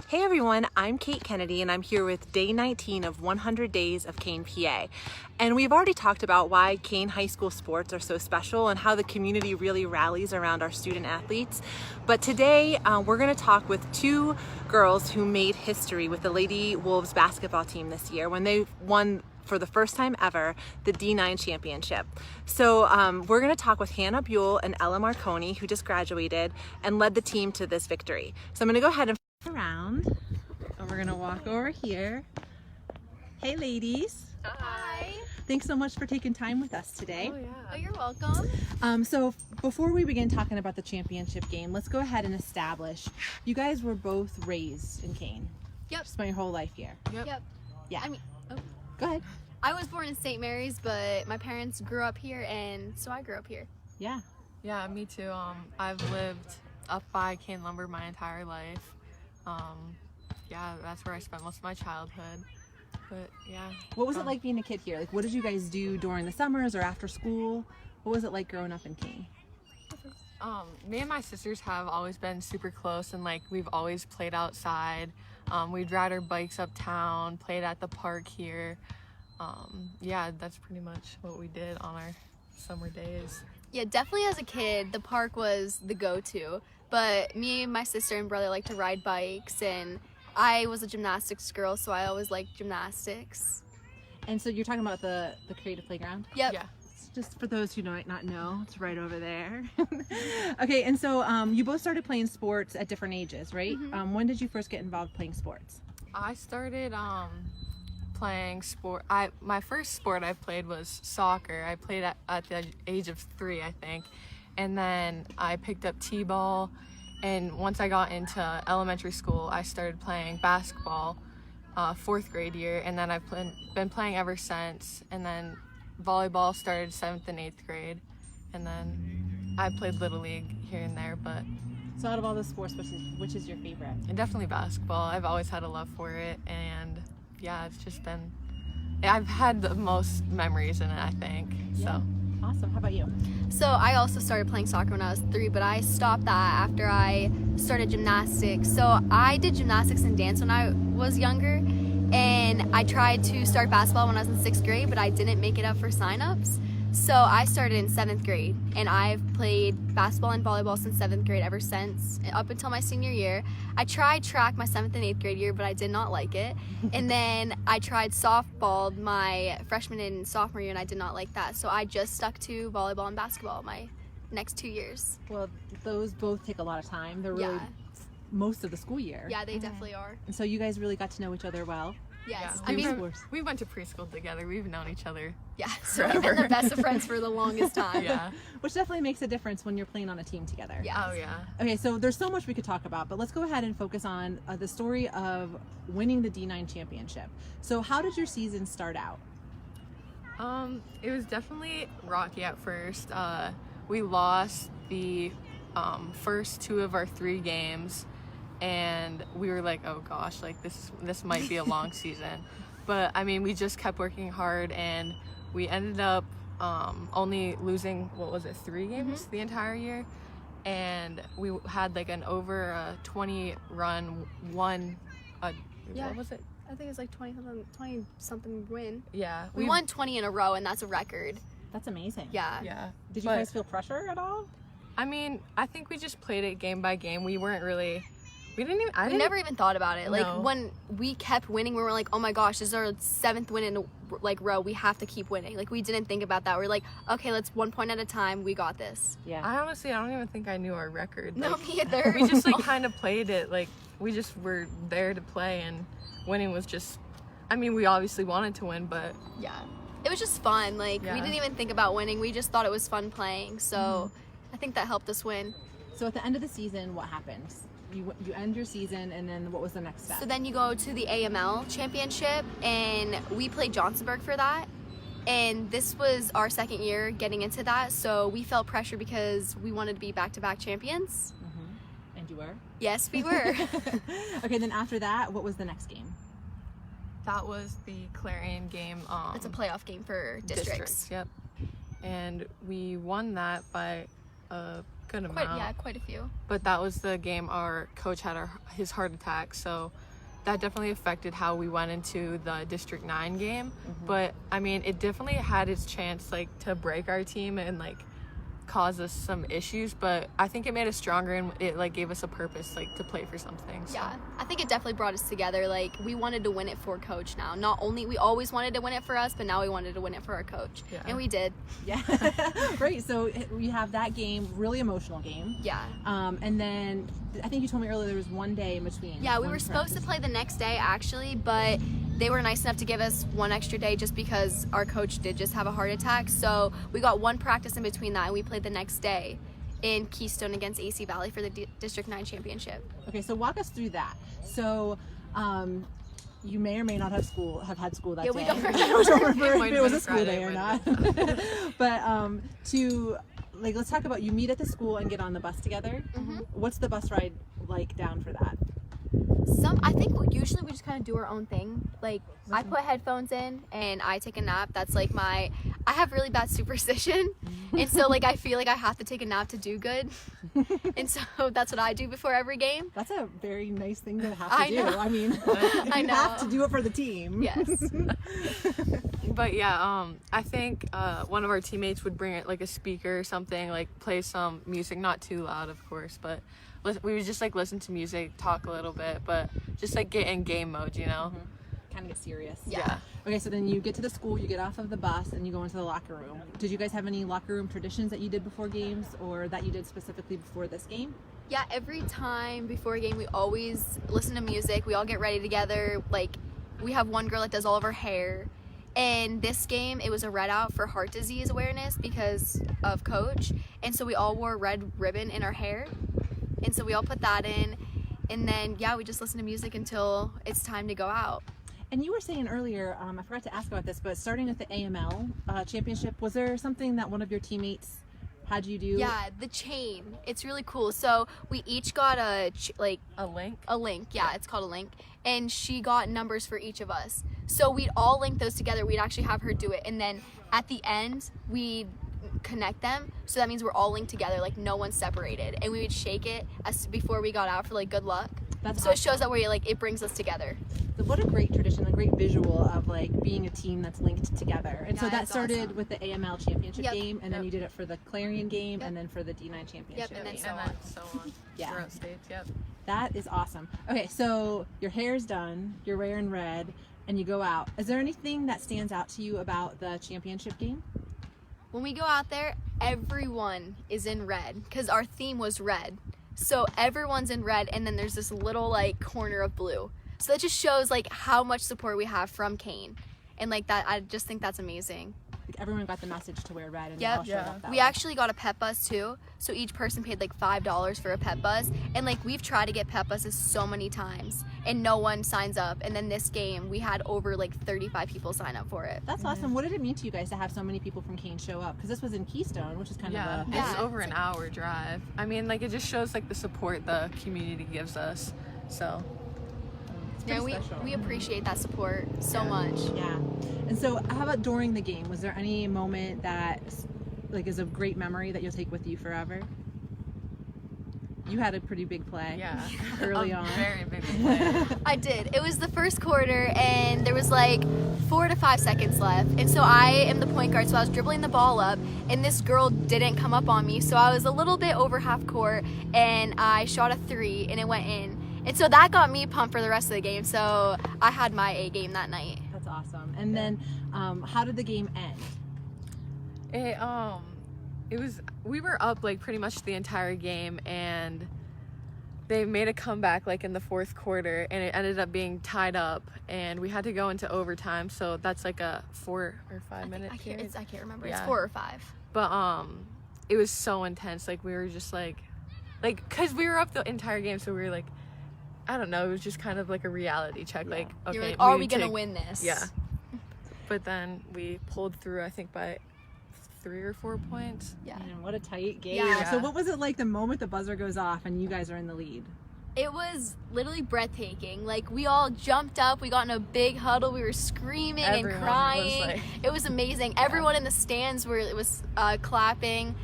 Hey everyone, I'm Kate Kennedy and I'm here with day 19 of 100 Days of Kane, PA. And we've already talked about why Kane High School sports are so special and how the community really rallies around our student athletes. But today we're going to talk with two girls who made history with the Lady Wolves basketball team this year when they won for the first time ever the D9 championship. So we're going to talk with Hannah Buell and Ella Marconi, who just graduated and led the team to this victory. So I'm going to go ahead and around and we're going to walk over here. Hey ladies. Hi. Thanks so much for taking time with us today. Oh, yeah. Oh, you're welcome. So before we begin talking about the championship game, let's go ahead and establish you guys were both raised in Kane. Yep. Spent your whole life here. Yep. Yeah. I mean, Go ahead. I was born in St. Mary's, but my parents grew up here, and so I grew up here. Yeah. Yeah, me too. I've lived up by Kane Lumber my entire life. Yeah, that's where I spent most of my childhood. But yeah. What was it like being a kid here? Like, what did you guys do during the summers or after school? What was it like growing up in Kane? Me and my sisters have always been super close, and like we've always played outside. We'd ride our bikes uptown, played at the park here. Yeah, that's pretty much what we did on our summer days. Yeah, definitely as a kid, the park was the go-to. But me and my sister and brother like to ride bikes, and I was a gymnastics girl, so I always liked gymnastics. And so you're talking about the creative playground? Yep. Yeah. Just for those who might not know, it's right over there. Okay, and so you both started playing sports at different ages, right? Mm-hmm. When did you first get involved playing sports? I started playing sport. My first sport I played was soccer. I played at the age of 3, I think, and then I picked up t-ball. And once I got into elementary school, I started playing basketball, 4th grade year, and then I've been playing ever since. And then volleyball started 7th and 8th grade, and then I played Little League here and there. But So out of all the sports, which is your favorite? definitely basketball. I've always had a love for it, and yeah, it's just been, I've had the most memories in it, I think. So Awesome. How about you? So I also started playing soccer when I was 3, but I stopped that after I started gymnastics. So I did gymnastics and dance when I was younger, and I tried to start basketball when I was in 6th grade, but I didn't make it up for signups. So I started in 7th grade, and I've played basketball and volleyball since 7th grade ever since, up until my senior year. I tried track my 7th and 8th grade year, but I did not like it. And then I tried softball my freshman and sophomore year, and I did not like that. So I just stuck to volleyball and basketball my next 2 years. Well, those both take a lot of time. They're really Yeah. most of the school year. Yeah, they definitely are. And so you guys really got to know each other well. Yes. Yeah. I mean, sports. we went to preschool together. We've known each other. yeah. So we've been the best of friends for the longest time. Yeah. Which definitely makes a difference when you're playing on a team together. Yeah. Oh yeah. Okay, so there's so much we could talk about, but let's go ahead and focus on the story of winning the D9 championship. So how did your season start out? It was definitely rocky at first. We lost the first 2 of our 3 games, and we were like, oh gosh, like this might be a long season. But I mean, we just kept working hard, and we ended up only losing, what was it, 3 games the entire year, and we had like an over 20 run, Yeah. what was it? I think it's like 20 something win. Yeah, We won 20 in a row, and that's a record. That's amazing. Yeah. Yeah. Did you But- guys feel pressure at all? I mean, I think we just played it game by game. We weren't really. We We never even thought about it. Like No. when we kept winning, we were like, "Oh my gosh, this is our 7th win in a row. We have to keep winning." Like we didn't think about that. We're like, "Okay, let's 1 point at a time. We got this." Yeah. I don't even think I knew our record. No, Like, me either. we just like kind of played it. Like we just were there to play, and winning was just. I mean, we obviously wanted to win, but Yeah. It was just fun. Like we Yeah. didn't even think about winning. We just thought it was fun playing. So I think that helped us win. So at the end of the season, what happened? You end your season, and then what was the next step? So then you go to the AML championship, and we played Johnsonburg for that. And this was our 2nd year getting into that, so we felt pressure because we wanted to be back-to-back champions. And you were? Yes, we were. Okay, then after that, what was the next game? that was the Clarion game. It's a playoff game for districts. Yep. And we won that by good amount. Quite a few. But that was the game our coach had his heart attack, so that definitely affected how we went into the District 9 game. But I mean, it definitely had its chance like to break our team and like cause us some issues, but I think it made us stronger and it like gave us a purpose like to play for something. So. Yeah, I think it definitely brought us together. Like, we wanted to win it for coach now. Not only, we always wanted to win it for us, but now we wanted to win it for our coach. Yeah. And we did. Yeah. Right. So we have that game, really emotional game. Yeah. And then I think you told me earlier there was one day in between. Yeah, we one were supposed to practice. play the next day actually, but they were nice enough to give us one extra day just because our coach did just have a heart attack. So we got one practice in between that, and we played the next day in Keystone against AC Valley for the District 9 championship. Okay, so walk us through that. So, you may or may not have had school that Yeah, day. we don't I don't remember Might if it have was been a school Friday, day or might not. But let's talk about, you meet at the school and get on the bus together. What's the bus ride like down for that? I think usually we just kind of do our own thing. Like, I put headphones in and I take a nap. That's like I have really bad superstition. And so like I feel like I have to take a nap to do good. And so that's what I do before every game. That's a very nice thing to have to I do. know. I mean, I you know. have to do it for the team. Yes. But yeah, I think one of our teammates would bring it like a speaker or something, like play some music, not too loud of course, but we would just like listen to music, talk a little bit, but just like get in game mode, you know? Kind of get serious. Yeah. Okay, so then you get to the school, you get off of the bus, and you go into the locker room. Did you guys have any locker room traditions that you did before games, or that you did specifically before this game? Yeah, every time before a game, we always listen to music. We all get ready together. Like, we have one girl that does all of her hair. And this game, it was a red out for heart disease awareness because of coach. And so we all wore a red ribbon in our hair. And so we all put that in. And then, yeah, we just listen to music until it's time to go out. And you were saying earlier, I forgot to ask about this, but starting with the AML championship, was there something that one of your teammates had you do? Yeah, the chain. It's really cool. So we each got a link. A link? Yeah, it's called a link. And she got numbers for each of us. So we'd all link those together. We'd actually have her do it. And then at the end, we'd connect them. So that means we're all linked together, like no one's separated. And we would shake it before we got out for like good luck. That's so awesome. it shows that it brings us together. What a great tradition, a great visual of like being a team that's linked together. And so Yeah, that it's started awesome. with the AML championship Yep. game, and then Yep. you did it for the Clarion game, Yep. and then for the D9 championship. and then game. so And on. then so on. Yeah. Throughout states, yep. That is awesome. Okay, so your hair's done, you're wearing red, and you go out. Is there anything that stands out to you about the championship game? When we go out there, everyone is in red because our theme was red. So everyone's in red, and then there's this little like corner of blue. So that just shows like how much support we have from Kane. And like that, I just think that's amazing. Like everyone got the message to wear red, and Yep. they all showed Yeah. up that We way. actually got a pet bus too. So each person paid like $5 for a pet bus. And like we've tried to get pet buses so many times and no one signs up. And then this game, we had over like 35 people sign up for it. That's awesome. What did it mean to you guys to have so many people from Kane show up? Because this was in Keystone, which is kind Yeah, of a... Yeah. it's over an hour drive. I mean, like it just shows like the support the community gives us. So It's Yeah, pretty special. we appreciate that support so much. Yeah. And so how about during the game? Was there any moment that like is a great memory that you'll take with you forever? You had a pretty big play. yeah, Early a on. very big play. I did. It was the first quarter, and there was like 4 to 5 seconds left. And so I am the point guard, so I was dribbling the ball up, and this girl didn't come up on me. So I was a little bit over half court, and I shot a 3, and it went in. And so that got me pumped for the rest of the game. So I had my A game that night. That's awesome. And then how did the game end? We were up like pretty much the entire game, and they made a comeback like in the fourth quarter, and it ended up being tied up, and we had to go into overtime. So that's like a 4 or 5 minute period. I can't remember. Yeah. It's 4 or 5. But it was so intense. Like we were just like because we were up the entire game, so we were like, I don't know. It was just kind of like a reality check. Yeah. Like, okay, You're like, are we need gonna to- win this? Yeah. But then we pulled through, I think, by 3 or 4 points. Yeah. Man, what a tight game. Yeah. So what was it like the moment the buzzer goes off and you guys are in the lead? It was literally breathtaking. Like, we all jumped up, we got in a big huddle, we were screaming Everyone and was crying. like- It was amazing. Everyone in the stands was clapping.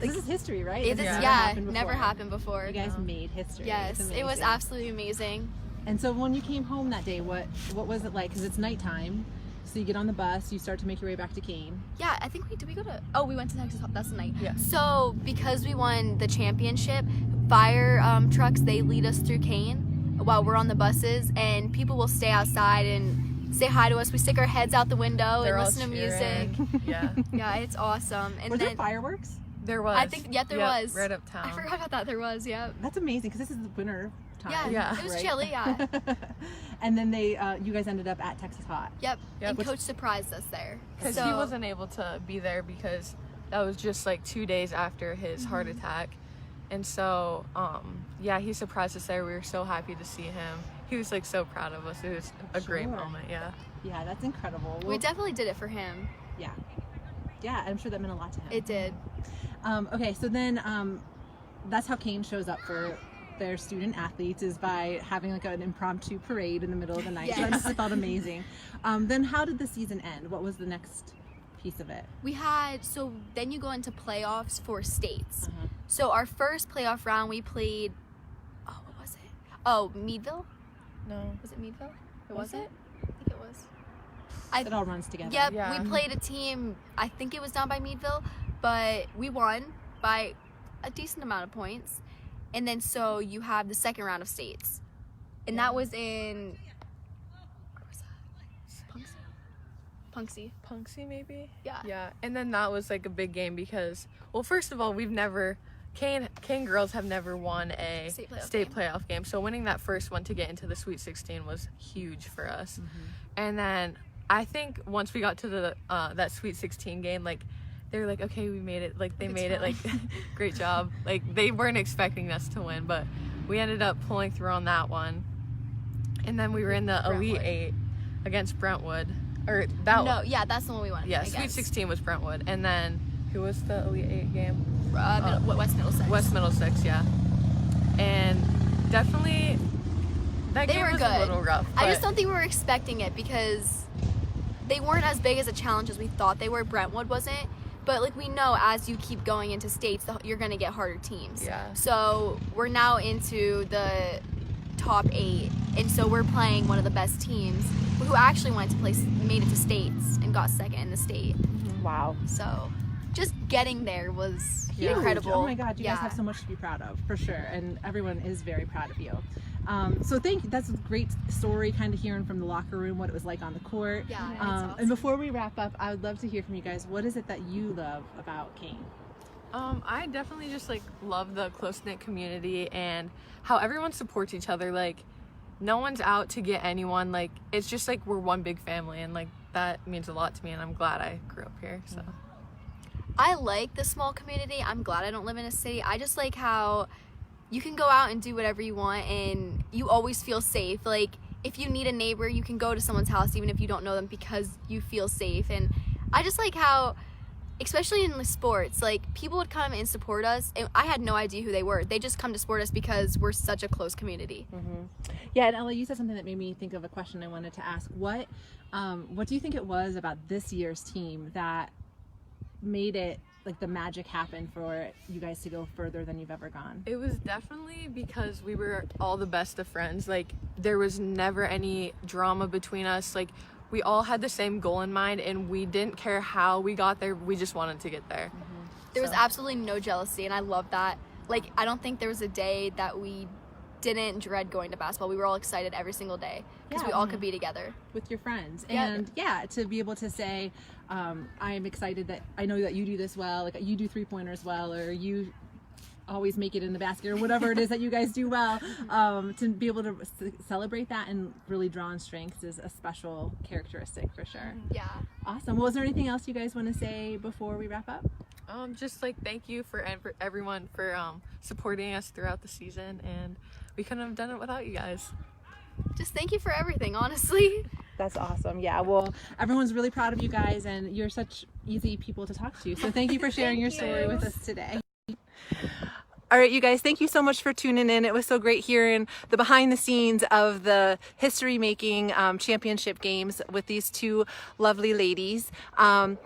This is history, right? It This is, has never happened before. You guys made history. Yes, It's it was amazing. absolutely amazing. And so when you came home that day, what was it like? Because it's nighttime, so you get on the bus, you start to make your way back to Kane. Yeah, I think we go to. Oh, we went to Texas. That's the night. Yeah. So because we won the championship, fire trucks they lead us through Kane while we're on the buses, and people will stay outside and say hi to us. We stick our heads out the window They're and all listen to music. cheering. Yeah, Yeah, it's awesome. And Were there then fireworks? there was. I think there was. right uptown. I forgot about that. There was. Yeah. That's amazing because this is the winter time. Yeah. Yeah. It was right? chilly. Yeah. And then you guys ended up at Texas Hot. Yep. Yep. And Coach surprised us there. Because he wasn't able to be there because that was just like 2 days after his heart attack. And so, yeah, he surprised us there. We were so happy to see him. He was like so proud of us. It was a great Sure. moment, yeah. Yeah, that's incredible. We Well, definitely did it for him. yeah. Yeah, I'm sure that meant a lot to him. It did. Okay, so then that's how Kane shows up for their student athletes, is by having like an impromptu parade in the middle of the night. So I Yes. just felt amazing. Then how did the season end? What was the next piece of it? We had, so then you go into playoffs for states. Uh-huh. So our first playoff round, we played, oh, what was it? Oh, Meadville? No. Was it Meadville? Was it? it? I think it was. It all runs together. Yep, Yeah. we played a team, I think it was down by Meadville, but we won by a decent amount of points. And then so you have the second round of states. And that was in, where was that? Punxsutawney. Punxsy maybe? Yeah. Yeah, and then that was like a big game because, well, first of all, Kane girls have never won a State playoff game. playoff game. So winning that first one to get into the Sweet 16 was huge for us. Mm-hmm. And then I think once we got to the that Sweet 16 game, like they were like, okay, we made it. Like they made it. Like great job. Like they weren't expecting us to win, but we ended up pulling through on that one. And then we were in the Elite Brentwood. 8 against Brentwood. Or that No, yeah, that's the one we won. Yeah, I Sweet guess. 16 was Brentwood. And then who was the Elite 8 game? West Middlesex. West Middlesex, yeah. And definitely that They game were was good. a little rough. I just but- don't think we were expecting it because they weren't as big as a challenge as we thought they were. Brentwood wasn't. But like we know, as you keep going into states, you're going to get harder teams. Yeah. So we're now into the top 8, and so we're playing one of the best teams who actually went to place, made it to states, and got second in the state. Wow. So just getting there was Yeah. incredible. Oh my God, you guys Yeah. have so much to be proud of, for sure, and everyone is very proud of you. So thank you. That's a great story, kind of hearing from the locker room what it was like on the court. Yeah, it's And awesome. before we wrap up, I would love to hear from you guys. What is it that you love about Kane? I definitely just like love the close-knit community and how everyone supports each other. Like no one's out to get anyone. Like it's just like we're one big family, and like that means a lot to me, and I'm glad I grew up here. So I like the small community. I'm glad I don't live in a city. I just like how you can go out and do whatever you want and you always feel safe. Like if you need a neighbor, you can go to someone's house even if you don't know them because you feel safe. And I just like how, especially in the sports, like people would come and support us and I had no idea who they were. They just come to support us because we're such a close community. Yeah, and Ella, you said something that made me think of a question I wanted to ask. What do you think it was about this year's team that made it like the magic happen for you guys to go further than you've ever gone? it was definitely because we were all the best of friends. Like there was never any drama between us. Like we all had the same goal in mind, and we didn't care how we got there. We just wanted to get there. There was So- absolutely no jealousy and I love that. Like I don't think there was a day that we didn't dread going to basketball. We were all excited every single day because Yeah. we all could be together. With your friends. Yeah. And yeah, to be able to say, I'm excited that I know that you do this well, like you do 3-pointers well, or you always make it in the basket, or whatever it is that you guys do well, to be able to celebrate that and really draw on strengths is a special characteristic for sure. Yeah. Awesome. Well, is there anything else you guys want to say before we wrap up? Just like thank you for everyone for supporting us throughout the season, and we couldn't have done it without you guys. Just thank you for everything, honestly. That's awesome. Yeah, well, everyone's really proud of you guys, and you're such easy people to talk to. So thank you for sharing your story with us today. All right, you guys, thank you so much for tuning in. It was so great hearing the behind the scenes of the history making championship games with these two lovely ladies. And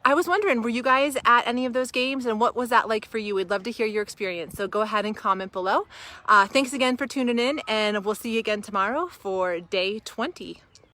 I was wondering, were you guys at any of those games, and what was that like for you? We'd love to hear your experience, so go ahead and comment below. Thanks again for tuning in, and we'll see you again tomorrow for day 20.